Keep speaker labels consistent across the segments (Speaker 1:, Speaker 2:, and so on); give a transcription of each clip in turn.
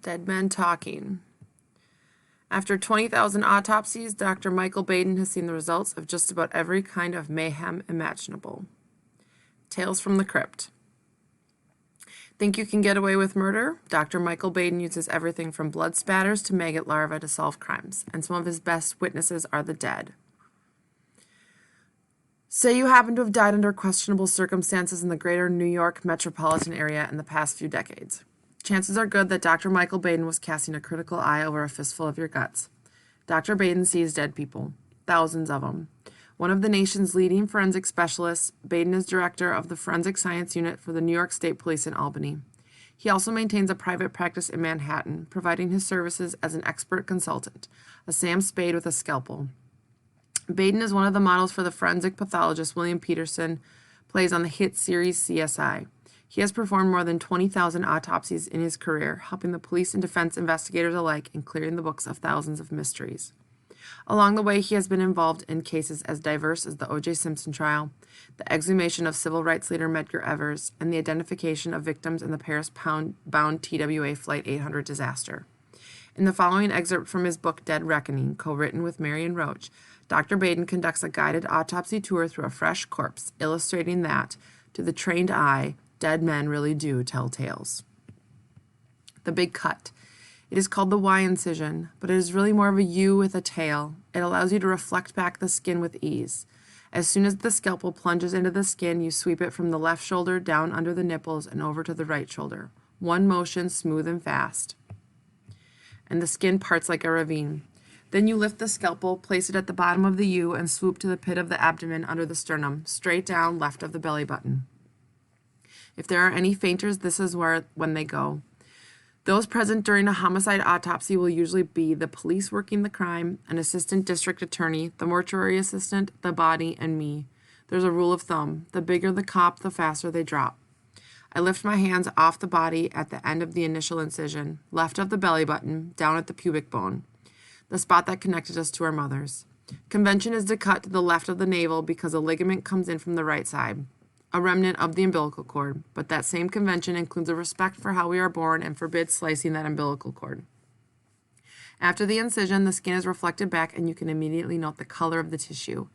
Speaker 1: Dead men talking. After 20,000 autopsies, Dr. Michael Baden has seen the results of just about every kind of mayhem imaginable. Tales from the Crypt. Think you can get away with murder? Dr. Michael Baden uses everything from blood spatters to maggot larvae to solve crimes, and some of his best witnesses are the dead. Say you happen to have died under questionable circumstances in the greater New York metropolitan area in the past few decades. Chances are good that Dr. Michael Baden was casting a critical eye over a fistful of your guts. Dr. Baden sees dead people, thousands of them. One of the nation's leading forensic specialists, Baden is director of the Forensic Science Unit for the New York State Police in Albany. He also maintains a private practice in Manhattan, providing his services as an expert consultant, a Sam Spade with a scalpel. Baden is one of the models for the forensic pathologist William Peterson plays on the hit series CSI. He has performed more than 20,000 autopsies in his career, helping the police and defense investigators alike in clearing the books of thousands of mysteries. Along the way, he has been involved in cases as diverse as the O.J. Simpson trial, the exhumation of civil rights leader Medgar Evers, and the identification of victims in the Paris-bound TWA Flight 800 disaster. In the following excerpt from his book Dead Reckoning, co-written with Marion Roach, Dr. Baden conducts a guided autopsy tour through a fresh corpse, illustrating that, to the trained eye, dead men really do tell tales. The Big Cut. It is called the Y incision, but it is really more of a U with a tail. It allows you to reflect back the skin with ease. As soon as the scalpel plunges into the skin, you sweep it from the left shoulder down under the nipples and over to the right shoulder. One motion, smooth and fast. And the skin parts like a ravine. Then you lift the scalpel, place it at the bottom of the U, and swoop to the pit of the abdomen under the sternum, straight down left of the belly button. If there are any fainters, this is when they go. Those present during a homicide autopsy will usually be the police working the crime, an assistant district attorney, the mortuary assistant, the body, and me. There's a rule of thumb. The bigger the cop, the faster they drop. I lift my hands off the body at the end of the initial incision, left of the belly button, down at the pubic bone, the spot that connected us to our mothers. Convention is to cut to the left of the navel because a ligament comes in from the right side, a remnant of the umbilical cord, but that same convention includes a respect for how we are born and forbids slicing that umbilical cord. After the incision, the skin is reflected back and you can immediately note the color of the tissue.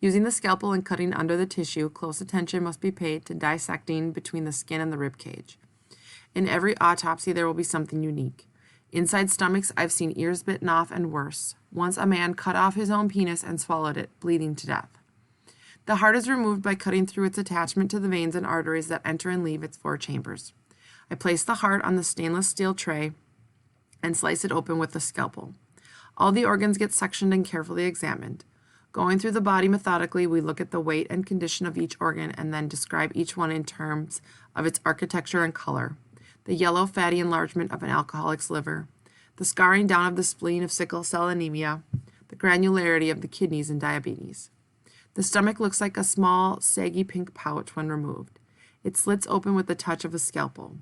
Speaker 1: Using the scalpel and cutting under the tissue, close attention must be paid to dissecting between the skin and the rib cage. In every autopsy, there will be something unique. Inside stomachs, I've seen ears bitten off and worse. Once a man cut off his own penis and swallowed it, bleeding to death. The heart is removed by cutting through its attachment to the veins and arteries that enter and leave its 4 chambers. I place the heart on the stainless steel tray and slice it open with the scalpel. All the organs get sectioned and carefully examined. Going through the body methodically, we look at the weight and condition of each organ and then describe each one in terms of its architecture and color. The yellow fatty enlargement of an alcoholic's liver, the scarring down of the spleen of sickle cell anemia, the granularity of the kidneys in diabetes. The stomach looks like a small, saggy pink pouch when removed. It slits open with the touch of a scalpel.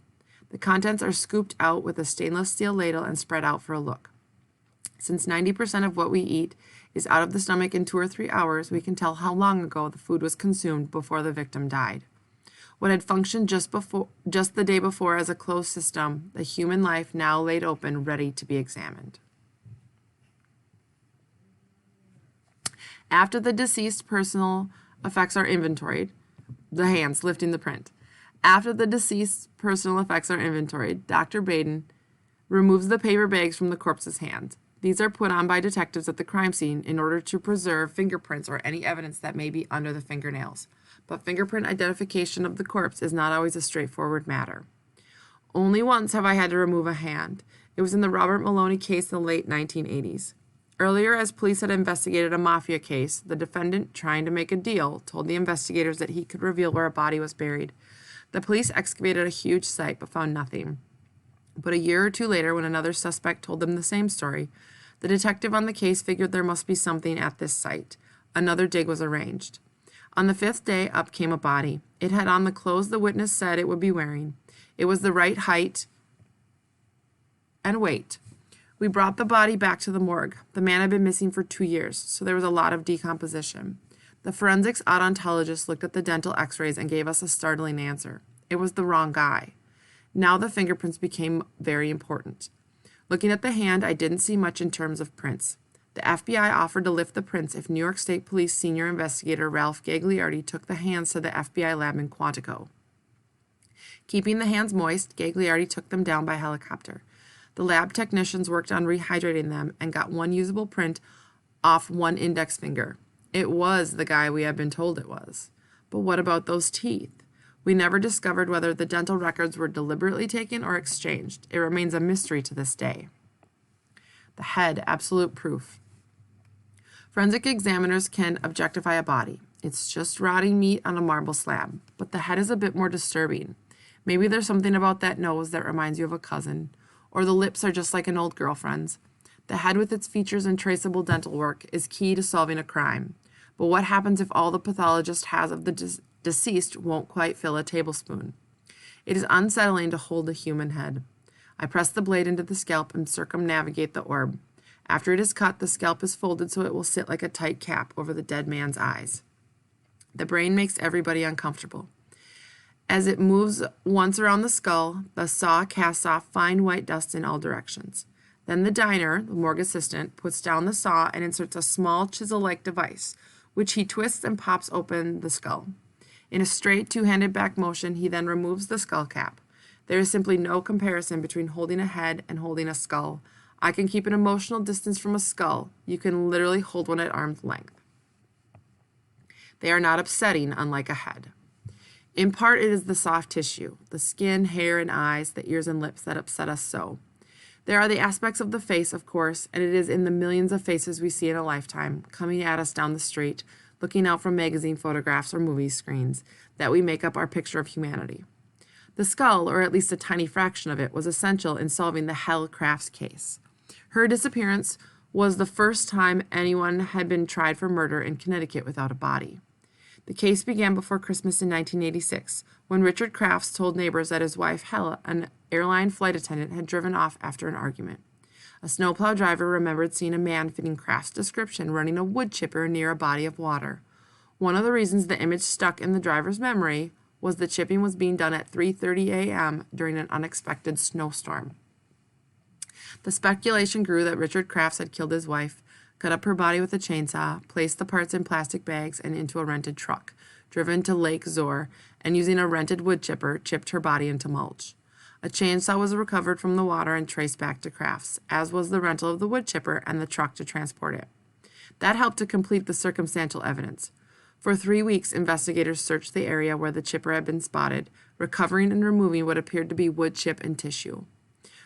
Speaker 1: The contents are scooped out with a stainless steel ladle and spread out for a look. Since 90% of what we eat is out of the stomach in 2 or 3 hours, we can tell how long ago the food was consumed before the victim died. What had functioned just the day before as a closed system, the human life now laid open, ready to be examined. After the deceased personal effects are inventoried, the hands lifting the print. After the deceased personal effects are inventoried, Dr. Baden removes the paper bags from the corpse's hands. These are put on by detectives at the crime scene in order to preserve fingerprints or any evidence that may be under the fingernails. But fingerprint identification of the corpse is not always a straightforward matter. Only once have I had to remove a hand. It was in the Robert Maloney case in the late 1980s. Earlier, as police had investigated a mafia case, the defendant, trying to make a deal, told the investigators that he could reveal where a body was buried. The police excavated a huge site but found nothing. But a year or 2 later, when another suspect told them the same story, the detective on the case figured there must be something at this site. Another dig was arranged. On the 5th day, up came a body. It had on the clothes the witness said it would be wearing. It was the right height and weight. We brought the body back to the morgue. The man had been missing for 2 years, so there was a lot of decomposition. The forensics odontologist looked at the dental x-rays and gave us a startling answer. It was the wrong guy. Now the fingerprints became very important. Looking at the hand, I didn't see much in terms of prints. The FBI offered to lift the prints if New York State Police senior investigator Ralph Gagliardi took the hands to the FBI lab in Quantico. Keeping the hands moist, Gagliardi took them down by helicopter. The lab technicians worked on rehydrating them and got one usable print off one index finger. It was the guy we had been told it was. But what about those teeth? We never discovered whether the dental records were deliberately taken or exchanged. It remains a mystery to this day. The head, absolute proof. Forensic examiners can objectify a body. It's just rotting meat on a marble slab. But the head is a bit more disturbing. Maybe there's something about that nose that reminds you of a cousin. Or the lips are just like an old girlfriend's. The head with its features and traceable dental work is key to solving a crime. But what happens if all the pathologist has of the deceased won't quite fill a tablespoon? It is unsettling to hold a human head. I press the blade into the scalp and circumnavigate the orb. After it is cut, the scalp is folded so it will sit like a tight cap over the dead man's eyes. The brain makes everybody uncomfortable. As it moves once around the skull, the saw casts off fine white dust in all directions. Then the diner, the morgue assistant, puts down the saw and inserts a small chisel-like device, which he twists and pops open the skull. In a straight two-handed back motion, he then removes the skull cap. There is simply no comparison between holding a head and holding a skull. I can keep an emotional distance from a skull. You can literally hold one at arm's length. They are not upsetting, unlike a head. In part, it is the soft tissue, the skin, hair, and eyes, the ears and lips that upset us so. There are the aspects of the face, of course, and it is in the millions of faces we see in a lifetime, coming at us down the street, looking out from magazine photographs or movie screens, that we make up our picture of humanity. The skull, or at least a tiny fraction of it, was essential in solving the Helle Crafts case. Her disappearance was the first time anyone had been tried for murder in Connecticut without a body. The case began before Christmas in 1986, when Richard Crafts told neighbors that his wife, Helle, an airline flight attendant, had driven off after an argument. A snowplow driver remembered seeing a man fitting Crafts' description running a wood chipper near a body of water. One of the reasons the image stuck in the driver's memory was the chipping was being done at 3:30 a.m. during an unexpected snowstorm. The speculation grew that Richard Crafts had killed his wife, cut up her body with a chainsaw, placed the parts in plastic bags and into a rented truck, driven to Lake Zor, and using a rented wood chipper, chipped her body into mulch. A chainsaw was recovered from the water and traced back to Crafts, as was the rental of the wood chipper and the truck to transport it. That helped to complete the circumstantial evidence. For 3 weeks, investigators searched the area where the chipper had been spotted, recovering and removing what appeared to be wood chip and tissue.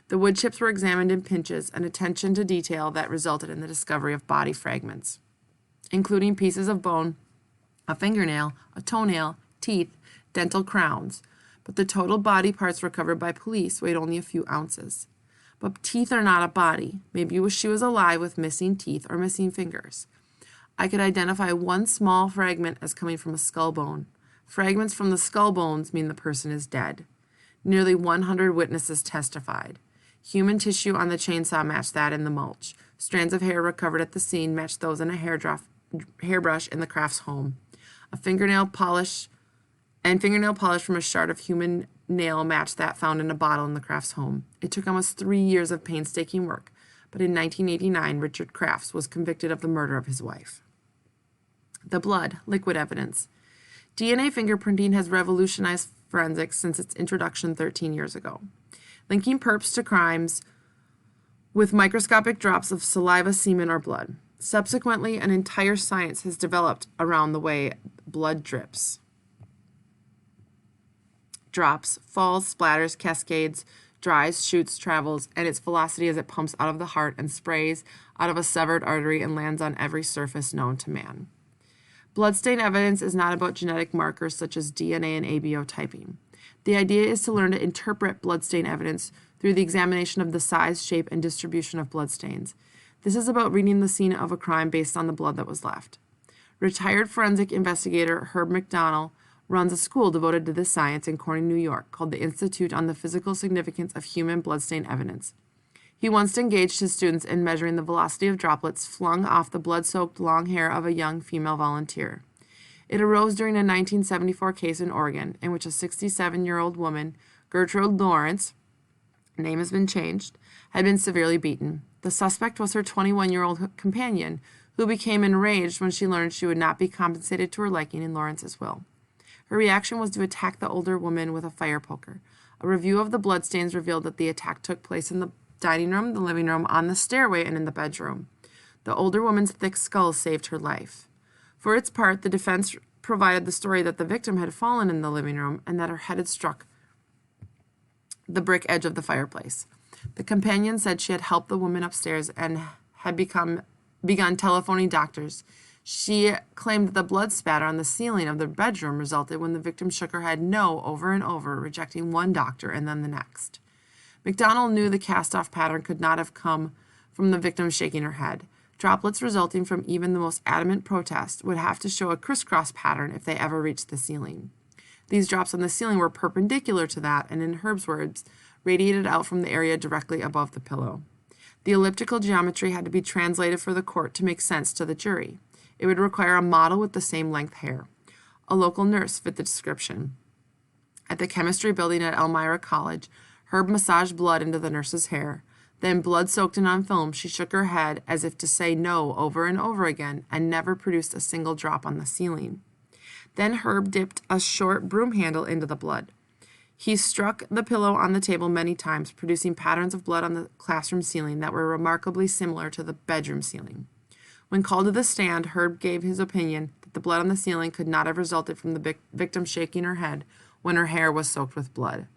Speaker 1: The wood chips were examined in pinches, an attention to detail that resulted in the discovery of body fragments, including pieces of bone, a fingernail, a toenail, teeth, dental crowns. But the total body parts recovered by police weighed only a few ounces. But teeth are not a body. Maybe she was alive with missing teeth or missing fingers. I could identify one small fragment as coming from a skull bone. Fragments from the skull bones mean the person is dead. Nearly 100 witnesses testified. Human tissue on the chainsaw matched that in the mulch. Strands of hair recovered at the scene matched those in a hairbrush in the Crafts' home. Fingernail polish from a shard of human nail matched that found in a bottle in the Crafts' home. It took almost 3 years of painstaking work, but in 1989, Richard Crafts was convicted of the murder of his wife. The blood, liquid evidence. DNA fingerprinting has revolutionized forensics since its introduction 13 years ago, linking perps to crimes with microscopic drops of saliva, semen, or blood. Subsequently, an entire science has developed around the way blood drops, falls, splatters, cascades, dries, shoots, travels, and its velocity as it pumps out of the heart and sprays out of a severed artery and lands on every surface known to man. Bloodstain evidence is not about genetic markers such as DNA and ABO typing. The idea is to learn to interpret bloodstain evidence through the examination of the size, shape, and distribution of bloodstains. This is about reading the scene of a crime based on the blood that was left. Retired forensic investigator Herb McDonnell runs a school devoted to this science in Corning, New York, called the Institute on the Physical Significance of Human Bloodstain Evidence. He once engaged his students in measuring the velocity of droplets flung off the blood-soaked long hair of a young female volunteer. It arose during a 1974 case in Oregon in which a 67-year-old woman, Gertrude Lawrence, name has been changed, had been severely beaten. The suspect was her 21-year-old companion, who became enraged when she learned she would not be compensated to her liking in Lawrence's will. Her reaction was to attack the older woman with a fire poker. A review of the bloodstains revealed that the attack took place in the dining room, the living room, on the stairway, and in the bedroom. The older woman's thick skull saved her life. For its part, the defense provided the story that the victim had fallen in the living room and that her head had struck the brick edge of the fireplace. The companion said she had helped the woman upstairs and had begun telephoning doctors. She claimed that the blood spatter on the ceiling of the bedroom resulted when the victim shook her head no over and over, rejecting one doctor and then the next. McDonald knew the cast-off pattern could not have come from the victim shaking her head. Droplets resulting from even the most adamant protest would have to show a crisscross pattern if they ever reached the ceiling. These drops on the ceiling were perpendicular to that, and in Herb's words, radiated out from the area directly above the pillow. The elliptical geometry had to be translated for the court to make sense to the jury. It would require a model with the same length hair. A local nurse fit the description. At the chemistry building at Elmira College, Herb massaged blood into the nurse's hair. Then, blood soaked in on film, she shook her head as if to say no over and over again and never produced a single drop on the ceiling. Then Herb dipped a short broom handle into the blood. He struck the pillow on the table many times, producing patterns of blood on the classroom ceiling that were remarkably similar to the bedroom ceiling. When called to the stand, Herb gave his opinion that the blood on the ceiling could not have resulted from the victim shaking her head when her hair was soaked with blood.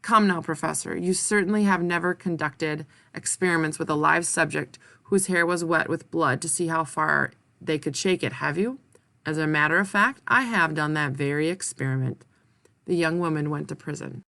Speaker 1: Come now, Professor, you certainly have never conducted experiments with a live subject whose hair was wet with blood to see how far they could shake it, have you? As a matter of fact, I have done that very experiment. The young woman went to prison.